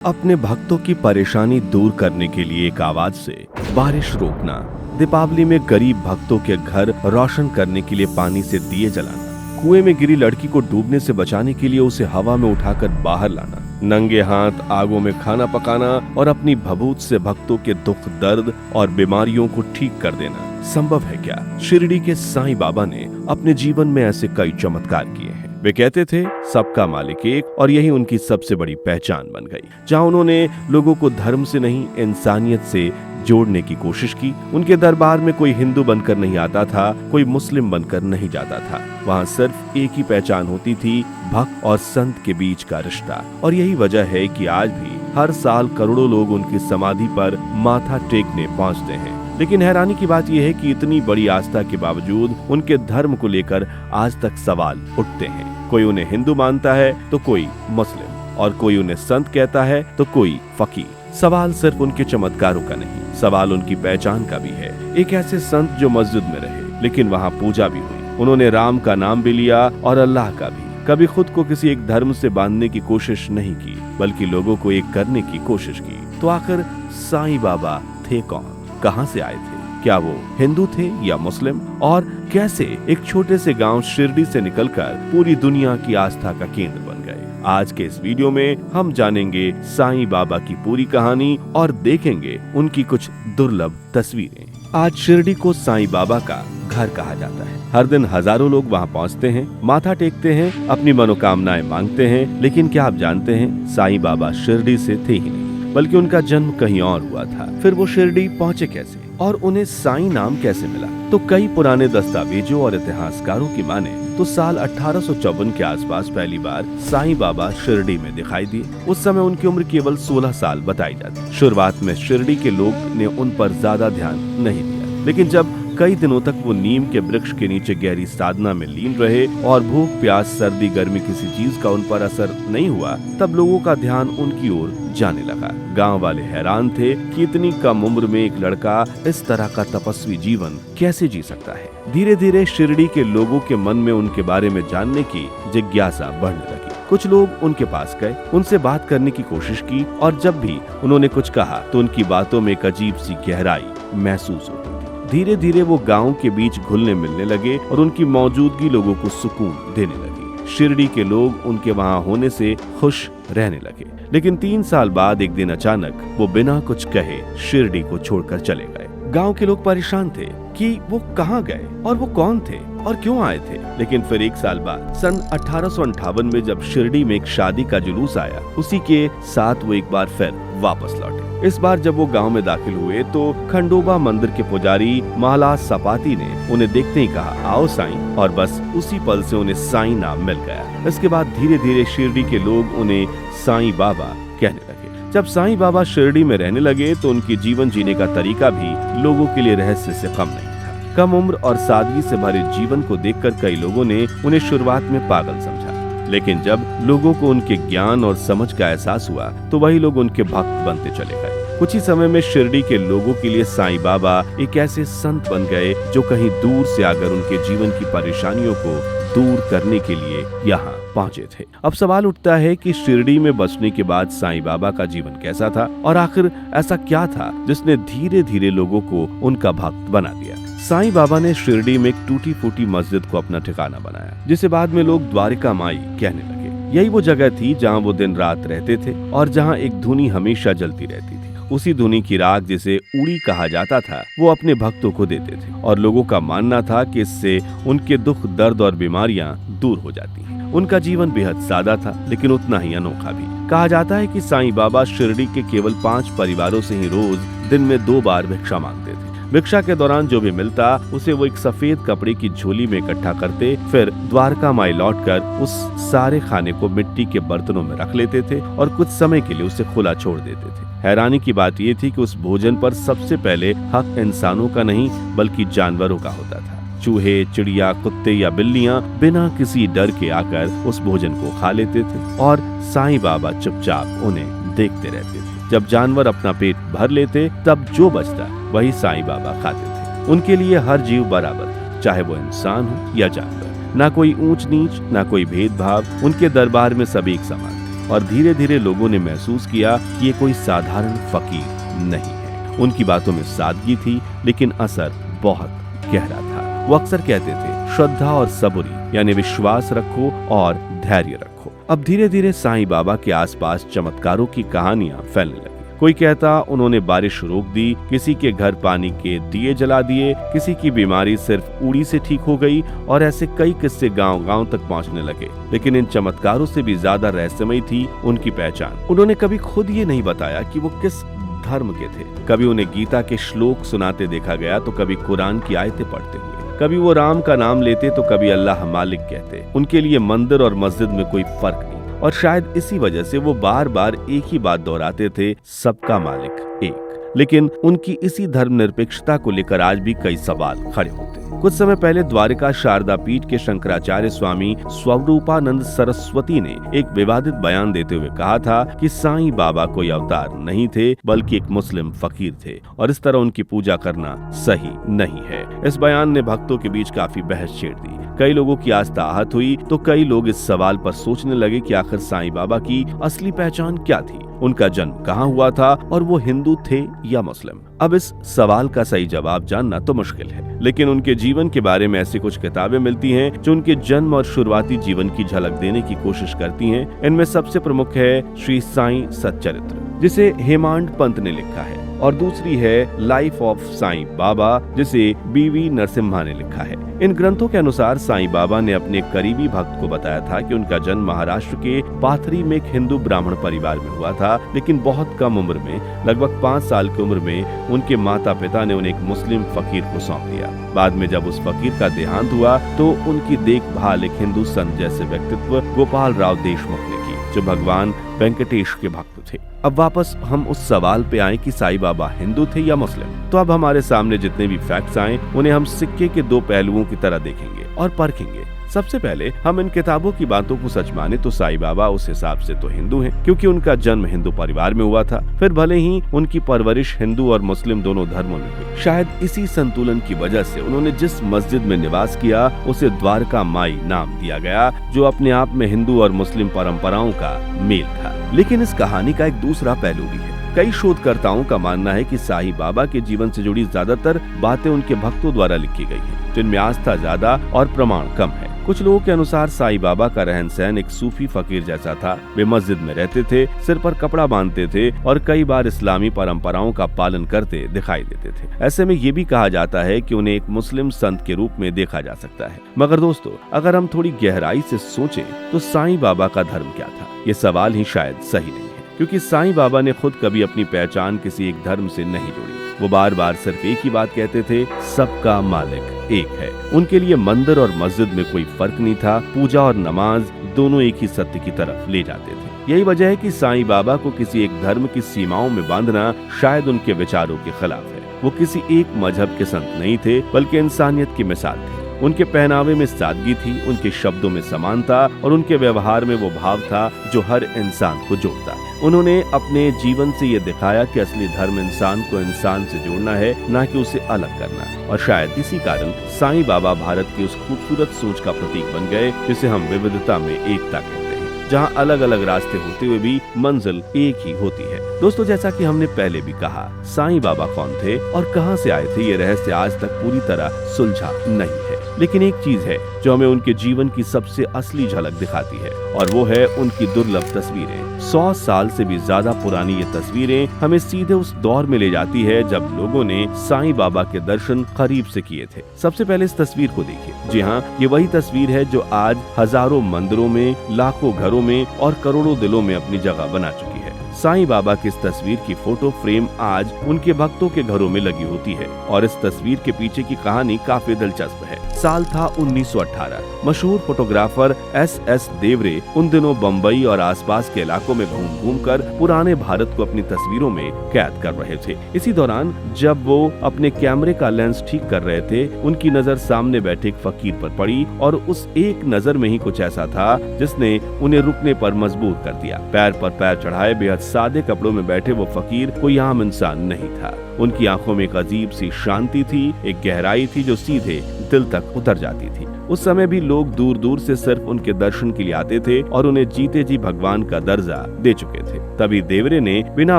अपने भक्तों की परेशानी दूर करने के लिए एक आवाज से बारिश रोकना, दीपावली में गरीब भक्तों के घर रोशन करने के लिए पानी से दिए जलाना, कुएं में गिरी लड़की को डूबने से बचाने के लिए उसे हवा में उठाकर बाहर लाना, नंगे हाथ आगों में खाना पकाना और अपनी भभूत से भक्तों के दुख दर्द और बीमारियों को ठीक कर देना संभव है क्या? शिरडी के साईं बाबा ने अपने जीवन में ऐसे कई चमत्कार किए हैं। वे कहते थे सबका मालिक एक, और यही उनकी सबसे बड़ी पहचान बन गई। जहां उन्होंने लोगों को धर्म से नहीं इंसानियत से जोड़ने की कोशिश की। उनके दरबार में कोई हिंदू बनकर नहीं आता था, कोई मुस्लिम बनकर नहीं जाता था। वहाँ सिर्फ एक ही पहचान होती थी, भक्त और संत के बीच का रिश्ता। और यही वजह है कि आज भी हर साल करोड़ों लोग उनकी समाधि पर माथा टेकने पहुँचते हैं। लेकिन हैरानी की बात यह है कि इतनी बड़ी आस्था के बावजूद उनके धर्म को लेकर आज तक सवाल उठते हैं। कोई उन्हें हिंदू मानता है तो कोई मुस्लिम, और कोई उन्हें संत कहता है तो कोई फकीर। सवाल सिर्फ उनके चमत्कारों का नहीं, सवाल उनकी पहचान का भी है। एक ऐसे संत जो मस्जिद में रहे लेकिन वहाँ पूजा भी हुई। उन्होंने राम का नाम भी लिया और अल्लाह का भी। कभी खुद को किसी एक धर्म से बांधने की कोशिश नहीं की, बल्कि लोगों को एक करने की कोशिश की। तो आखिर साईं बाबा थे कौन? कहां से आए थे? क्या वो हिंदू थे या मुस्लिम? और कैसे एक छोटे से गांव शिरडी से निकलकर पूरी दुनिया की आस्था का केंद्र बन गए? आज के इस वीडियो में हम जानेंगे साईं बाबा की पूरी कहानी और देखेंगे उनकी कुछ दुर्लभ तस्वीरें। आज शिरडी को साईं बाबा का घर कहा जाता है। हर दिन हजारों लोग वहां पहुंचते हैं, माथा टेकते हैं, अपनी मनोकामनाएं मांगते हैं। लेकिन क्या आप जानते हैं, साईं बाबा शिरडी से थे ही नहीं, बल्कि उनका जन्म कहीं और हुआ था। फिर वो शिरडी पहुंचे कैसे और उन्हें साईं नाम कैसे मिला? तो कई पुराने दस्तावेजों और इतिहासकारों की माने तो साल 1854 के आसपास पहली बार साईं बाबा शिरडी में दिखाई दिए। उस समय उनकी उम्र केवल 16 साल बताई जाती। शुरुआत में शिरडी के लोग ने उन पर ज्यादा ध्यान नहीं दिया, लेकिन जब कई दिनों तक वो नीम के वृक्ष के नीचे गहरी साधना में लीन रहे और भूख प्यास सर्दी गर्मी किसी चीज का उन पर असर नहीं हुआ, तब लोगों का ध्यान उनकी ओर जाने लगा। गांव वाले हैरान थे कि इतनी कम उम्र में एक लड़का इस तरह का तपस्वी जीवन कैसे जी सकता है। धीरे धीरे शिरडी के लोगों के मन में उनके बारे में जानने की जिज्ञासा बढ़ने लगी। कुछ लोग उनके पास गए, उनसे बात करने की कोशिश की, और जब भी उन्होंने कुछ कहा तो उनकी बातों में एक अजीब सी गहराई महसूस होती। धीरे धीरे वो गांव के बीच घुलने मिलने लगे और उनकी मौजूदगी लोगों को सुकून देने लगी। शिरडी के लोग उनके वहां होने से खुश रहने लगे। लेकिन 3 साल बाद एक दिन अचानक वो बिना कुछ कहे शिरडी को छोड़कर चले गए। गांव के लोग परेशान थे कि वो कहाँ गए और वो कौन थे और क्यों आए थे। लेकिन फिर 1 साल बाद सन 1858 में जब शिरडी में एक शादी का जुलूस आया, उसी के साथ वो एक बार फिर वापस लौटे। इस बार जब वो गांव में दाखिल हुए तो खंडोबा मंदिर के पुजारी महला सपाती ने उन्हें देखते ही कहा, आओ साईं, और बस उसी पल से उन्हें साईं नाम मिल गया। इसके बाद धीरे धीरे शिरडी के लोग उन्हें साईं बाबा कहने लगे। जब साईं बाबा शिरडी में रहने लगे तो उनकी जीवन जीने का तरीका भी लोगों के लिए रहस्य से कम नहीं था। कम उम्र और सादगी से भरे जीवन को देखकर कई लोगों ने उन्हें शुरुआत में पागल समझा, लेकिन जब लोगों को उनके ज्ञान और समझ का एहसास हुआ तो वही लोग उनके भक्त बनते चले गए। कुछ ही समय में शिरडी के लोगों के लिए साईं बाबा एक ऐसे संत बन गए जो कहीं दूर से आकर उनके जीवन की परेशानियों को दूर करने के लिए यहाँ पहुँचे थे। अब सवाल उठता है कि शिरडी में बसने के बाद साईं बाबा का जीवन कैसा था, और आखिर ऐसा क्या था जिसने धीरे धीरे लोगों को उनका भक्त बना दिया। साईं बाबा ने शिरडी में एक टूटी फूटी मस्जिद को अपना ठिकाना बनाया, जिसे बाद में लोग द्वारिका माई कहने लगे। यही वो जगह थी जहाँ वो दिन रात रहते थे और जहाँ एक धुनी हमेशा जलती रहती थी। उसी धुनी की राख, जिसे उड़ी कहा जाता था, वो अपने भक्तों को देते थे और लोगों का मानना था कि इससे उनके दुख दर्द और बीमारियां दूर हो जाती हैं। उनका जीवन बेहद सादा था, लेकिन उतना ही अनोखा भी। कहा जाता है कि साईं बाबा शिरडी के केवल 5 परिवारों से ही रोज दिन में 2 बार भिक्षा मांगते थे। भिक्षा के दौरान जो भी मिलता उसे वो एक सफेद कपड़े की झोली में इकट्ठा करते, फिर द्वारका माई लौटकर उस सारे खाने को मिट्टी के बर्तनों में रख लेते थे और कुछ समय के लिए उसे खुला छोड़ देते थे। हैरानी की बात ये थी कि उस भोजन पर सबसे पहले हक इंसानों का नहीं बल्कि जानवरों का होता था। चूहे, चिड़िया, कुत्ते या बिल्लियां बिना किसी डर के आकर उस भोजन को खा लेते थे और साईं बाबा चुपचाप उन्हें देखते रहते थे। जब जानवर अपना पेट भर लेते तब जो बचता वही साईं बाबा खाते थे। उनके लिए हर जीव बराबर था, चाहे वो इंसान हो या जानवर। ना कोई ऊंच नीच, ना कोई भेदभाव। उनके दरबार में सभी एक समान। और धीरे धीरे लोगों ने महसूस किया कि ये कोई साधारण फकीर नहीं है। उनकी बातों में सादगी थी, लेकिन असर बहुत गहरा था। वो अक्सर कहते थे, श्रद्धा और सबूरी, यानी विश्वास रखो और धैर्य रखो। अब धीरे धीरे साईं बाबा के आसपास चमत्कारों की कहानियां फैलने लगी। कोई कहता उन्होंने बारिश रोक दी, किसी के घर पानी के दिए जला दिए, किसी की बीमारी सिर्फ उड़ी से ठीक हो गई, और ऐसे कई किस्से गांव-गांव तक पहुंचने लगे। लेकिन इन चमत्कारों से भी ज्यादा रहस्यमयी थी उनकी पहचान। उन्होंने कभी खुद ये नहीं बताया कि वो किस धर्म के थे। कभी उन्हें गीता के श्लोक सुनाते देखा गया, तो कभी कुरान की आयतें पढ़ते हुए। कभी वो राम का नाम लेते तो कभी अल्लाह मालिक कहते। उनके लिए मंदिर और मस्जिद में कोई फर्क नहीं, और शायद इसी वजह से वो बार बार एक ही बात दोहराते थे, सबका मालिक एक। लेकिन उनकी इसी धर्मनिरपेक्षता को लेकर आज भी कई सवाल खड़े होते हैं। कुछ समय पहले द्वारिका शारदा पीठ के शंकराचार्य स्वामी स्वरूपानंद सरस्वती ने एक विवादित बयान देते हुए कहा था कि साईं बाबा कोई अवतार नहीं थे, बल्कि एक मुस्लिम फकीर थे, और इस तरह उनकी पूजा करना सही नहीं है। इस बयान ने भक्तों के बीच काफी बहस छेड़ दी। कई लोगों की आस्था आहत हुई, तो कई लोग इस सवाल पर सोचने लगे कि आखिर साईं बाबा की असली पहचान क्या थी, उनका जन्म कहाँ हुआ था, और वो हिंदू थे या मुस्लिम। अब इस सवाल का सही जवाब जानना तो मुश्किल है, लेकिन उनके जीवन के बारे में ऐसी कुछ किताबें मिलती हैं जो उनके जन्म और शुरुआती जीवन की झलक देने की कोशिश करती हैं। इनमें सबसे प्रमुख है श्री साईं सच्चरित्र, जिसे हेमांड पंत ने लिखा है, और दूसरी है लाइफ ऑफ साईं बाबा, जिसे बीवी नरसिम्हा ने लिखा है। इन ग्रंथों के अनुसार साईं बाबा ने अपने करीबी भक्त को बताया था कि उनका जन्म महाराष्ट्र के पाथरी में एक हिंदू ब्राह्मण परिवार में हुआ था, लेकिन बहुत कम उम्र में, लगभग 5 साल की उम्र में, उनके माता पिता ने उन्हें एक मुस्लिम फकीर को सौंप दिया। बाद में जब उस फकीर का देहांत हुआ, तो उनकी देखभाल एक हिंदू संत जैसे व्यक्तित्व गोपाल राव देशमुख ने की, जो भगवान वेंकटेश के भक्त थे। अब वापस हम उस सवाल पे आए कि साईं बाबा हिंदू थे या मुस्लिम। तो अब हमारे सामने जितने भी फैक्ट्स आए, उन्हें हम सिक्के के 2 पहलुओं की तरह देखेंगे और परखेंगे। सबसे पहले हम इन किताबों की बातों को सच माने तो साईं बाबा उस हिसाब से तो हिंदू हैं, क्योंकि उनका जन्म हिंदू परिवार में हुआ था। फिर भले ही उनकी परवरिश हिंदू और मुस्लिम दोनों धर्मों में हुई, शायद इसी संतुलन की वजह से उन्होंने जिस मस्जिद में निवास किया उसे द्वारका माई नाम दिया गया, जो अपने आप में हिंदू और मुस्लिम परंपराओं का मेल था। लेकिन इस कहानी का एक दूसरा पहलू भी है। कई शोधकर्ताओं का मानना है कि साईं बाबा के जीवन से जुड़ी ज्यादातर बातें उनके भक्तों द्वारा लिखी गई हैं, जिनमें आस्था ज्यादा और प्रमाण कम है। कुछ लोगों के अनुसार साईं बाबा का रहन सहन एक सूफी फकीर जैसा था। वे मस्जिद में रहते थे, सिर पर कपड़ा बांधते थे और कई बार इस्लामी परंपराओं का पालन करते दिखाई देते थे। ऐसे में ये भी कहा जाता है कि उन्हें एक मुस्लिम संत के रूप में देखा जा सकता है। मगर दोस्तों, अगर हम थोड़ी गहराई से सोचें तो साईं बाबा का धर्म क्या था, ये सवाल ही शायद सही नहीं है, क्योंकि साईं बाबा ने खुद कभी अपनी पहचान किसी एक धर्म से नहीं जोड़ी। वो बार बार सिर्फ एक ही बात कहते थे, सबका मालिक एक है। उनके लिए मंदिर और मस्जिद में कोई फर्क नहीं था। पूजा और नमाज दोनों एक ही सत्य की तरफ ले जाते थे। यही वजह है कि साईं बाबा को किसी एक धर्म की सीमाओं में बांधना शायद उनके विचारों के खिलाफ है। वो किसी एक मजहब के संत नहीं थे, बल्कि इंसानियत की मिसाल थे। उनके पहनावे में सादगी थी, उनके शब्दों में समानता और उनके व्यवहार में वो भाव था जो हर इंसान को जोड़ता। उन्होंने अपने जीवन से ये दिखाया कि असली धर्म इंसान को इंसान से जोड़ना है, ना कि उसे अलग करना। और शायद इसी कारण साईं बाबा भारत की उस खूबसूरत सोच का प्रतीक बन गए, जिसे हम विविधता में एकता कहते हैं, जहाँ अलग अलग रास्ते होते हुए भी मंजिल एक ही होती है। दोस्तों, जैसा कि हमने पहले भी कहा, साईं बाबा कौन थे और कहां से आए थे, ये रहस्य आज तक पूरी तरह सुलझा नहीं है। लेकिन एक चीज है जो हमें उनके जीवन की सबसे असली झलक दिखाती है, और वो है उनकी दुर्लभ तस्वीरें। 100 साल से भी ज्यादा पुरानी ये तस्वीरें हमें सीधे उस दौर में ले जाती है जब लोगों ने साईं बाबा के दर्शन करीब से किए थे। सबसे पहले इस तस्वीर को देखिए। जी हाँ, ये वही तस्वीर है जो आज हजारों मंदिरों में, लाखों घरों में और करोड़ों दिलों में अपनी जगह बना चुकी है। साईं बाबा की इस तस्वीर की फोटो फ्रेम आज उनके भक्तों के घरों में लगी होती है, और इस तस्वीर के पीछे की कहानी काफी दिलचस्प है। साल था 1918। मशहूर फोटोग्राफर एस देवरे उन दिनों बम्बई और आसपास के इलाकों में घूम कर पुराने भारत को अपनी तस्वीरों में कैद कर रहे थे। इसी दौरान जब वो अपने कैमरे का लेंस ठीक कर रहे थे, उनकी नजर सामने बैठे एक फकीर पर पड़ी, और उस एक नजर में ही कुछ ऐसा था जिसने उन्हें रुकने पर मजबूर कर दिया। पैर पर पैर चढ़ाए बेहद सादे कपड़ों में बैठे वो फकीर कोई आम इंसान नहीं था। उनकी आंखों में एक अजीब सी शांति थी, एक गहराई थी जो सीधे दिल तक उतर जाती थी। उस समय भी लोग दूर दूर से सिर्फ उनके दर्शन के लिए आते थे और उन्हें जीते जी भगवान का दर्जा दे चुके थे। तभी देवरे ने बिना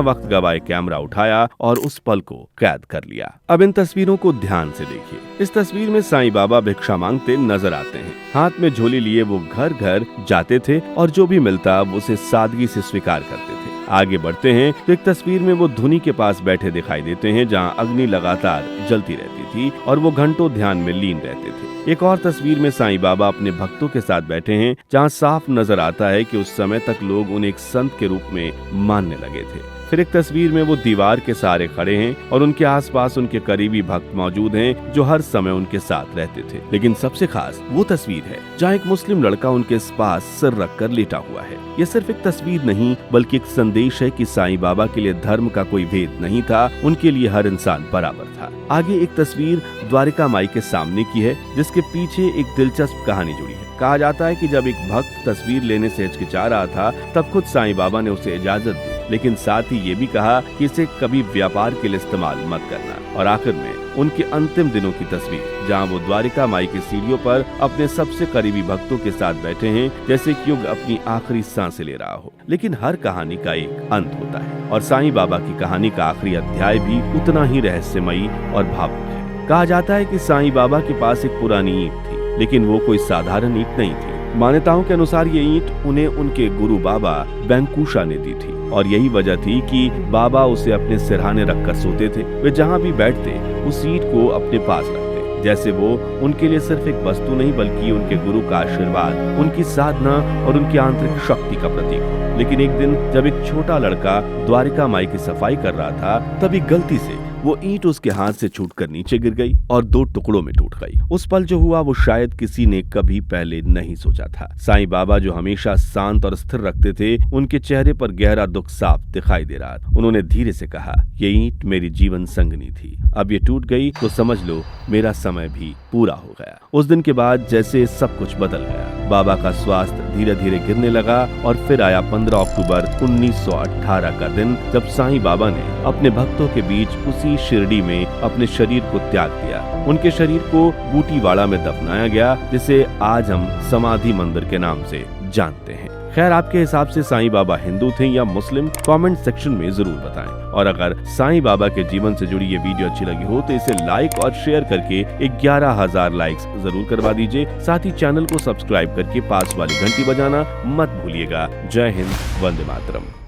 वक्त गवाए कैमरा उठाया और उस पल को कैद कर लिया। अब इन तस्वीरों को ध्यान से देखिए। इस तस्वीर में साईं बाबा भिक्षा मांगते नजर आते हैं। हाथ में झोली लिए वो घर घर जाते थे और जो भी मिलता वो उसे सादगी से स्वीकार करते थे। आगे बढ़ते हैं तो एक तस्वीर में वो धुनी के पास बैठे दिखाई देते हैं जहाँ अग्नि लगातार जलती रहती थी और वो घंटों ध्यान में लीन रहते थे। एक और तस्वीर में साईं बाबा अपने भक्तों के साथ बैठे हैं जहाँ साफ नजर आता है कि उस समय तक लोग उन्हें एक संत के रूप में मानने लगे थे। फिर एक तस्वीर में वो दीवार के सहारे खड़े हैं और उनके आसपास उनके करीबी भक्त मौजूद हैं जो हर समय उनके साथ रहते थे। लेकिन सबसे खास वो तस्वीर है जहाँ एक मुस्लिम लड़का उनके पास सिर रखकर लेटा हुआ है। ये सिर्फ एक तस्वीर नहीं बल्कि एक संदेश है कि साईं बाबा के लिए धर्म का कोई भेद नहीं था, उनके लिए हर इंसान बराबर था। आगे एक तस्वीर द्वारिका माई के सामने की है जिसके पीछे एक दिलचस्प कहानी जुड़ी है। कहा जाता है कि जब एक भक्त तस्वीर लेने से हिचकिचा रहा था तब खुद साईं बाबा ने उसे इजाजत दी, लेकिन साथ ही ये भी कहा कि इसे कभी व्यापार के लिए इस्तेमाल मत करना। और आखिर में उनके अंतिम दिनों की तस्वीर जहां वो द्वारिका माई की सीढ़ियों पर अपने सबसे करीबी भक्तों के साथ बैठे हैं जैसे कि युग अपनी आखिरी सांसें ले रहा हो। लेकिन हर कहानी का एक अंत होता है और साईं बाबा की कहानी का आखिरी अध्याय भी उतना ही रहस्यमयी और भावुक है। कहा जाता है कि साईं बाबा के पास एक पुरानी ईंट थी, लेकिन वो कोई साधारण ईंट नहीं थी। मान्यताओं के अनुसार ये ईंट उन्हें उनके गुरु बाबा बैंकुशा ने दी थी और यही वजह थी कि बाबा उसे अपने सिरहाने रखकर सोते थे। वे जहाँ भी बैठते उस ईंट को अपने पास रखते, जैसे वो उनके लिए सिर्फ एक वस्तु नहीं बल्कि उनके गुरु का आशीर्वाद, उनकी साधना और उनकी आंतरिक शक्ति का प्रतीक हो। लेकिन एक दिन जब एक छोटा लड़का द्वारिका माई की सफाई कर रहा था तभी गलती से वो ईंट उसके हाथ से छूटकर नीचे गिर गई और 2 टुकड़ों में टूट गई। उस पल जो हुआ वो शायद किसी ने कभी पहले नहीं सोचा था। साईं बाबा जो हमेशा शांत और स्थिर रखते थे, उनके चेहरे पर गहरा दुख साफ दिखाई दे रहा था। उन्होंने धीरे से कहा, ये ईंट मेरी जीवन संगनी थी, अब ये टूट गई तो समझ लो मेरा समय भी पूरा हो गया। उस दिन के बाद जैसे सब कुछ बदल गया। बाबा का स्वास्थ्य धीरे धीरे गिरने लगा और फिर आया 15 अक्टूबर 1918 का दिन जब साईं बाबा ने अपने भक्तों के बीच उसी शिरडी में अपने शरीर को त्याग दिया। उनके शरीर को बूटीवाड़ा में दफनाया गया जिसे आज हम समाधि मंदिर के नाम से जानते हैं। खैर, आपके हिसाब से साईं बाबा हिंदू थे या मुस्लिम, कमेंट सेक्शन में जरूर बताएं। और अगर साईं बाबा के जीवन से जुड़ी ये वीडियो अच्छी लगी हो तो इसे लाइक और शेयर करके 11,000 लाइक्स जरूर करवा दीजिए। साथ ही चैनल को सब्सक्राइब करके पास वाली घंटी बजाना मत भूलिएगा। जय हिंद, वंदे मातरम।